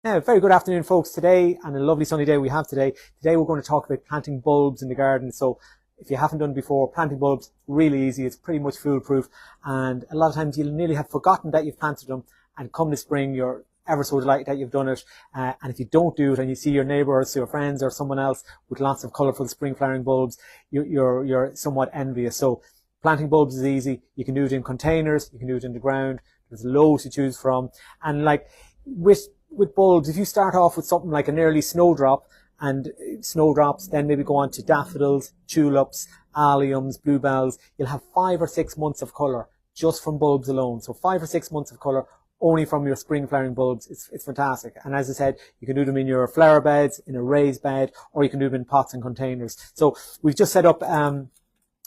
Yeah, very good afternoon, folks. Today, and a lovely sunny day we have today. Today we're going to talk about planting bulbs in the garden. So if you haven't done it before, planting bulbs, really easy. It's pretty much foolproof. And a lot of times you'll nearly have forgotten that you've planted them. And come the spring, you're ever so delighted that you've done it. And if you don't do it and you see your neighbours, your friends or someone else with lots of colourful spring flowering bulbs, you're somewhat envious. So planting bulbs is easy. You can do it in containers. You can do it in the ground. There's loads to choose from. And like with bulbs, if you start off with something like an early snowdrop and snowdrops, then maybe go on to daffodils, tulips, alliums, bluebells, you'll have 5 or 6 months of colour just from bulbs alone. So 5 or 6 months of colour only from your spring flowering bulbs. It's fantastic. And as I said, you can do them in your flower beds, in a raised bed, or you can do them in pots and containers. So we've just set up a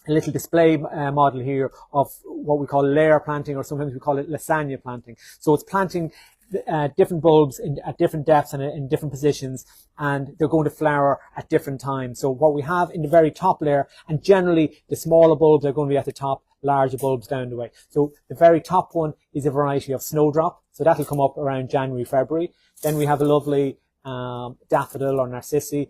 little display model here of what we call layer planting, or sometimes we call it lasagne planting. So it's planting different bulbs at different depths and in different positions, and they're going to flower at different times. So what we have in the very top layer, and generally the smaller bulbs are going to be at the top, larger bulbs down the way. So the very top one is a variety of snowdrop. So that'll come up around January, February. Then we have a lovely daffodil or narcissi,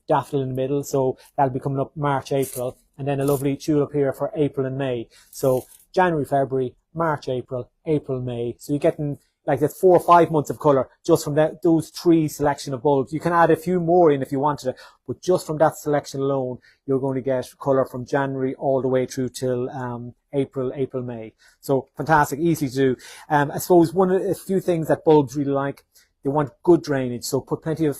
daffodil in the middle. So that'll be coming up March, April. And then a lovely tulip here for April and May. So January, February, March, April, April, May. So you're getting like that's 4 or 5 months of colour just from those 3 selection of bulbs. You can add a few more in if you wanted it, but just from that selection alone, you're going to get colour from January all the way through till April, May. So fantastic, easy to do. I suppose a few things that bulbs really like, they want good drainage. So put plenty of,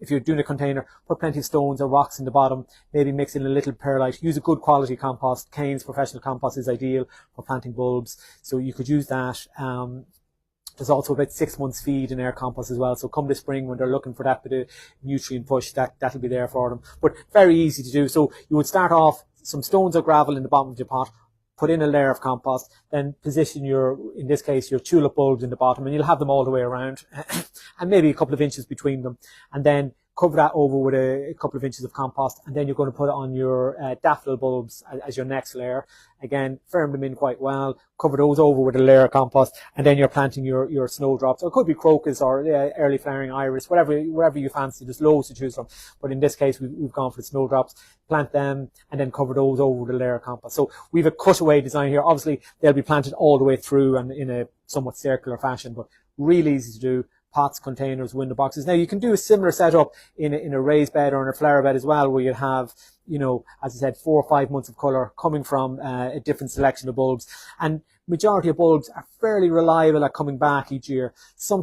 if you're doing a container, put plenty of stones or rocks in the bottom, maybe mix in a little perlite. Use a good quality compost. Kane's Professional Compost is ideal for planting bulbs. So you could use that. There's also about 6 months feed in air compost as well. So come the spring when they're looking for that bit of nutrient push, that'll be there for them. But very easy to do. So you would start off some stones or gravel in the bottom of your pot, put in a layer of compost, then position in this case, your tulip bulbs in the bottom, and you'll have them all the way around and maybe a couple of inches between them. And then cover that over with a couple of inches of compost, and then you're going to put it on your daffodil bulbs as your next layer. Again, firm them in quite well, cover those over with a layer of compost, and then you're planting your snowdrops, or it could be crocus or early flowering iris, whatever you fancy. There's loads to choose from, but in this case we've gone for the snowdrops. Plant them and then cover those over with a layer of compost. So we've a cutaway design here. Obviously they'll be planted all the way through and in a somewhat circular fashion, but really easy to do. Pots, containers, window boxes. Now you can do a similar setup in a raised bed or in a flower bed as well, where you have, as I said, 4 or 5 months of colour coming from a different selection of bulbs. And majority of bulbs are fairly reliable at coming back each year. Some